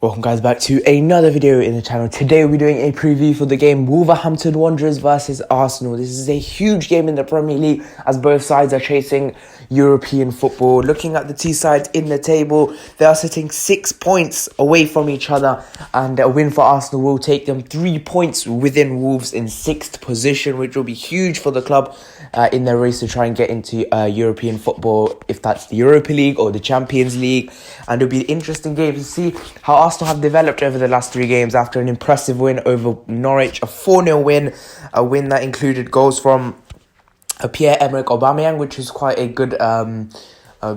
Welcome guys back to another video in the channel. Today we're doing a preview for the game Wolverhampton Wanderers versus Arsenal. This is a huge game in the Premier League as both sides are chasing European football. Looking at the two sides in the table, they are sitting 6 points away from each other, and a win for Arsenal will take them 3 points within Wolves in 6th position, which will be huge for the club in their race to try and get into European football, if that's the Europa League or the Champions League. And it'll be an interesting game to see how Arsenal have developed over the last 3 games after an impressive win over Norwich, a 4-0 win, a win that included goals from Pierre-Emerick Aubameyang, which was quite a good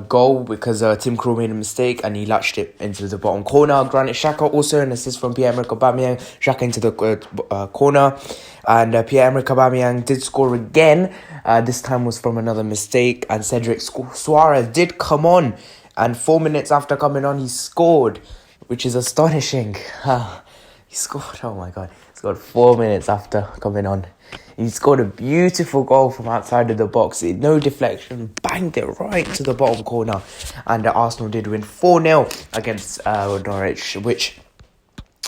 goal because Tim Krul made a mistake and he latched it into the bottom corner. Granit Xhaka also an assist from Pierre-Emerick Aubameyang, Xhaka into the corner, and Pierre-Emerick Aubameyang did score again. This time was from another mistake, and Cedric Soares did come on, and 4 minutes after coming on he scored, which is astonishing. He scored, oh my god, he scored 4 minutes after coming on. He scored a beautiful goal from outside of the box. No deflection, banged it right to the bottom corner. And Arsenal did win 4-0 against Norwich, which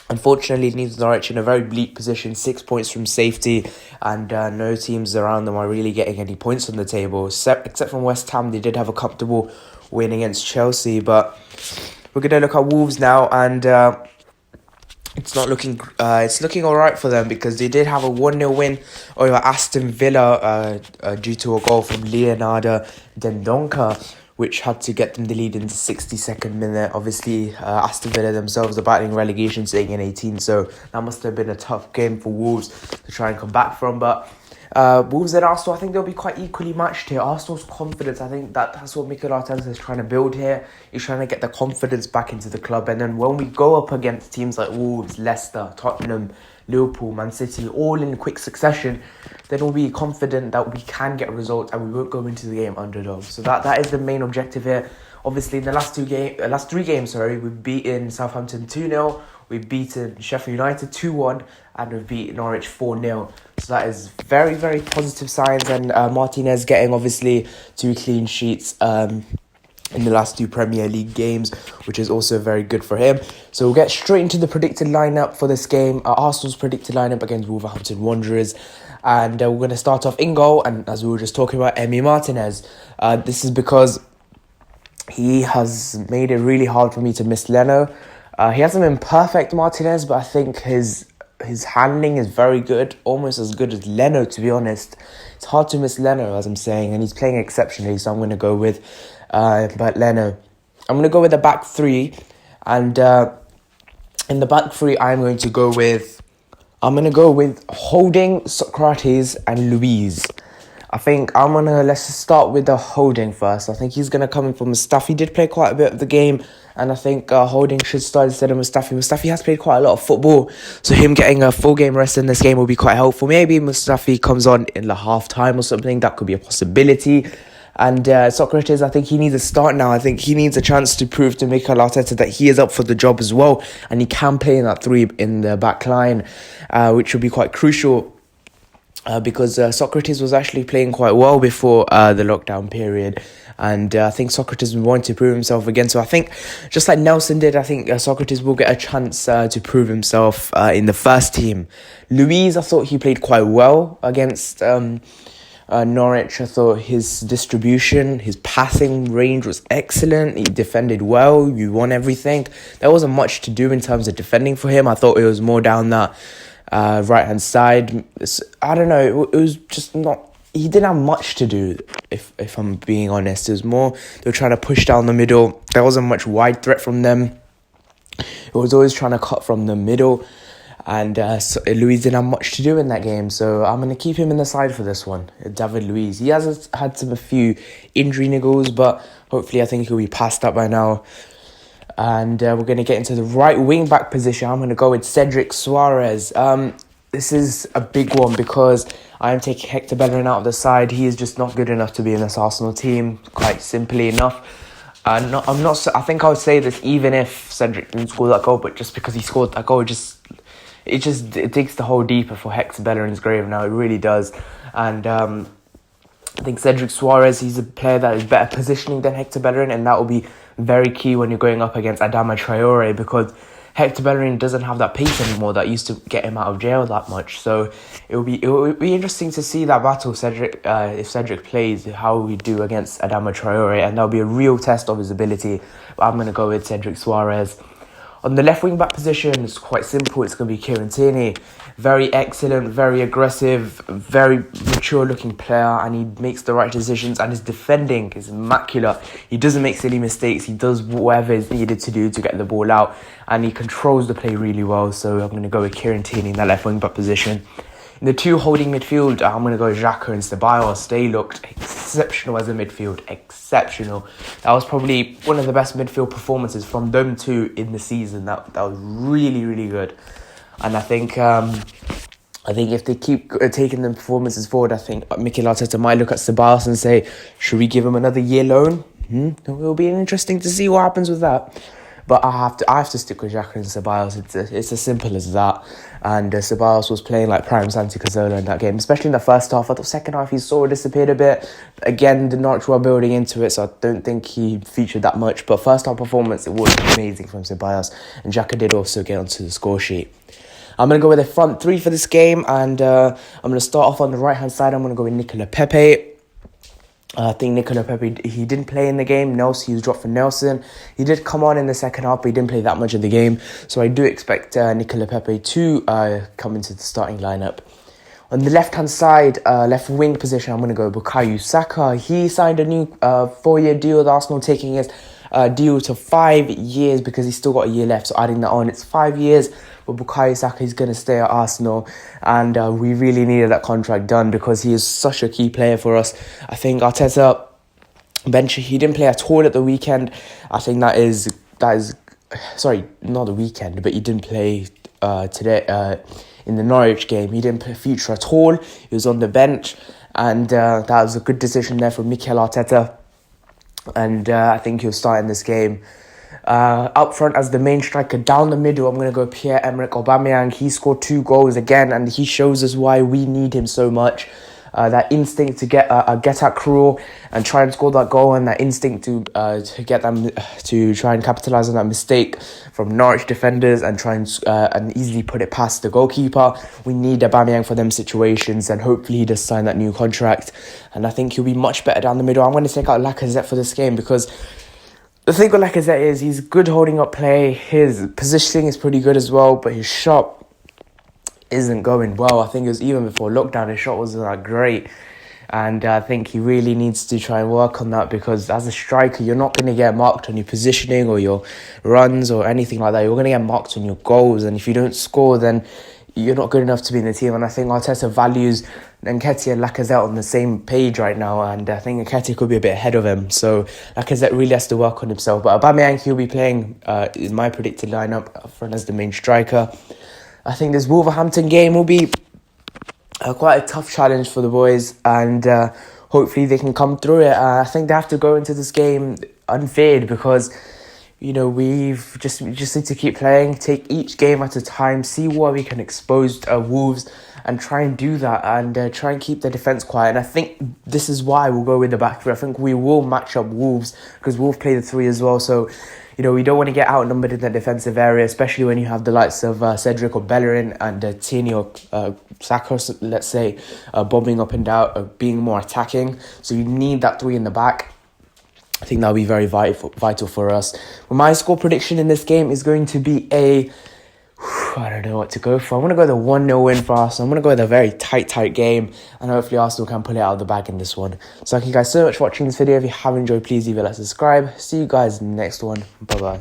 unfortunately leaves Norwich in a very bleak position, 6 points from safety, and no teams around them are really getting any points on the table. Except from West Ham, they did have a comfortable win against Chelsea. But we're going to look at Wolves now, and it's looking all right for them because they did have a 1-0 win over Aston Villa due to a goal from Leonardo Dendoncker, which had to get them the lead in the 62nd minute. Obviously, Aston Villa themselves are battling relegation, sitting in 18, so that must have been a tough game for Wolves to try and come back from. But Wolves and Arsenal, I think they'll be quite equally matched here. Arsenal's confidence, I think that's what Mikel Arteta is trying to build here. He's trying to get the confidence back into the club. And then when we go up against teams like Wolves, Leicester, Tottenham, Liverpool, Man City, all in quick succession, then we'll be confident that we can get results and we won't go into the game underdogs. So that is the main objective here. Obviously, in the last 3 games, we've beaten Southampton 2-0, we've beaten Sheffield United 2-1, and we've beaten Norwich 4-0. So that is very, very positive signs. And Martinez getting, obviously, 2 clean sheets in the last 2 Premier League games, which is also very good for him. So we'll get straight into the predicted lineup for this game. Arsenal's predicted lineup against Wolverhampton Wanderers. And we're going to start off in goal. And as we were just talking about, Emi Martinez. This is because he has made it really hard for me to miss Leno. He hasn't been perfect, Martinez, but I think his handling is very good, almost as good as Leno, to be honest. It's hard to miss Leno, as I'm saying, and he's playing exceptionally, so I'm going to go with but Leno. I'm going to go with the back 3, and in the back 3, I'm going to go with Holding, Sokratis, and Luiz. I think let's just start with the Holding first. I think he's going to come in for Mustafi. He did play quite a bit of the game, and I think Holding should start instead of Mustafi. Mustafi has played quite a lot of football, so him getting a full game rest in this game will be quite helpful. Maybe Mustafi comes on in the half-time or something. That could be a possibility. And Sokratis, I think he needs a start now. I think he needs a chance to prove to Mikel Arteta that he is up for the job as well, and he can play in that 3 in the back line, which will be quite crucial. Because Sokratis was actually playing quite well before the lockdown period, and I think Sokratis will want to prove himself again. So I think, just like Nelson did, I think Sokratis will get a chance to prove himself in the first team. Luiz, I thought he played quite well against Norwich. I thought his distribution, his passing range was excellent. He defended well. You won everything. There wasn't much to do in terms of defending for him. I thought it was more down that right-hand side. I don't know, it was just not... He didn't have much to do, if I'm being honest. It was more, they were trying to push down the middle. There wasn't much wide threat from them. It was always trying to cut from the middle. And Luiz didn't have much to do in that game. So I'm going to keep him in the side for this one, David Luiz. He has had a few injury niggles, but hopefully I think he'll be past that by now. And we're going to get into the right wing-back position. I'm going to go with Cedric Soares. This is a big one because I am taking Hector Bellerin out of the side. He is just not good enough to be in this Arsenal team, quite simply enough. I think I would say this even if Cedric didn't score that goal, but just because he scored that goal, it digs the hole deeper for Hector Bellerin's grave now. It really does. And I think Cedric Soares, he's a player that is better positioning than Hector Bellerin, and that will be very key when you're going up against Adama Traore, because Hector Bellerin doesn't have that pace anymore that used to get him out of jail that much. So it will be interesting to see that battle, Cedric, if Cedric plays, how we do against Adama Traore, and that'll be a real test of his ability. But I'm going to go with Cedric Soares. On the left wing back position, it's quite simple. It's going to be Kieran Tierney. Very excellent, very aggressive, very mature looking player, and he makes the right decisions, and his defending is immaculate. He doesn't make silly mistakes. He does whatever is needed to do to get the ball out, and he controls the play really well. So I'm going to go with Kieran Tierney in that left wing back position. In the two holding midfield, I'm going to go with Xhaka and Ceballos. They looked exceptional as a midfield, exceptional. That was probably one of the best midfield performances from them two in the season. That was really, really good. And I think if they keep taking the performances forward, I think Mikel Arteta might look at Ceballos and say, should we give him another year loan? It will be interesting to see what happens with that. But I have to stick with Xhaka and Ceballos. It's as simple as that. And Ceballos was playing like prime Santi Cazorla in that game, especially in the first half. I thought second half he sort of disappeared a bit. Again, the Norwich were building into it, so I don't think he featured that much. But first half performance, it was amazing from Ceballos. And Xhaka did also get onto the score sheet. I'm going to go with a front three for this game. And I'm going to start off on the right-hand side. I'm going to go with Nicola Pepe. I think Nicola Pepe, he didn't play in the game. Nelson, he was dropped for Nelson. He did come on in the second half, but he didn't play that much of the game. So I do expect Nicola Pepe to come into the starting lineup. On the left-hand side, left wing position, I'm going to go Bukayo Saka. He signed a new 4-year deal with Arsenal, taking his deal to 5 years because he's still got a year left. So adding that on, it's 5 years. But Bukayo Saka is going to stay at Arsenal, and we really needed that contract done because he is such a key player for us. I think Arteta bench, he didn't play at all at the weekend. I think that is sorry, not the weekend, but he didn't play today in the Norwich game. He didn't feature at all. He was on the bench, and that was a good decision there from Mikel Arteta. And I think he'll start in this game. Up front as the main striker, down the middle, I'm going to go Pierre-Emerick Aubameyang. He scored 2 goals again, and he shows us why we need him so much. That instinct to get at Krul and try and score that goal, and that instinct to get them to try and capitalise on that mistake from Norwich defenders and try and easily put it past the goalkeeper. We need Aubameyang for them situations, and hopefully he does sign that new contract. And I think he'll be much better down the middle. I'm going to take out Lacazette for this game because the thing with Lacazette is he's good holding up play. His positioning is pretty good as well, but his shot isn't going well. I think it was even before lockdown, his shot wasn't that great. And I think he really needs to try and work on that because as a striker, you're not going to get marked on your positioning or your runs or anything like that. You're going to get marked on your goals. And if you don't score, then you're not good enough to be in the team. And I think Arteta values Nketiah and Lacazette on the same page right now, and I think Nketiah could be a bit ahead of him. So Lacazette really has to work on himself. But Aubameyang, he'll be playing in my predicted lineup up front as the main striker. I think this Wolverhampton game will be quite a tough challenge for the boys, and hopefully they can come through it. I think they have to go into this game unfazed because, you know, we just need to keep playing, take each game at a time, see where we can expose Wolves, and try and do that, and try and keep the defence quiet. And I think this is why we'll go with the back three. I think we will match up Wolves because Wolves play the 3 as well. So, you know, we don't want to get outnumbered in the defensive area, especially when you have the likes of Cedric or Bellerin and Tierney or Saka, let's say, bombing up and down, being more attacking. So you need that 3 in the back. I think that'll be very vital for us. Well, my score prediction in this game is going to be I don't know what to go for. I'm going to go the 1-0 win for Arsenal. I'm going to go with a very tight game. And hopefully Arsenal can pull it out of the bag in this one. So thank you guys so much for watching this video. If you have enjoyed, please leave a like, subscribe. See you guys in the next one. Bye-bye.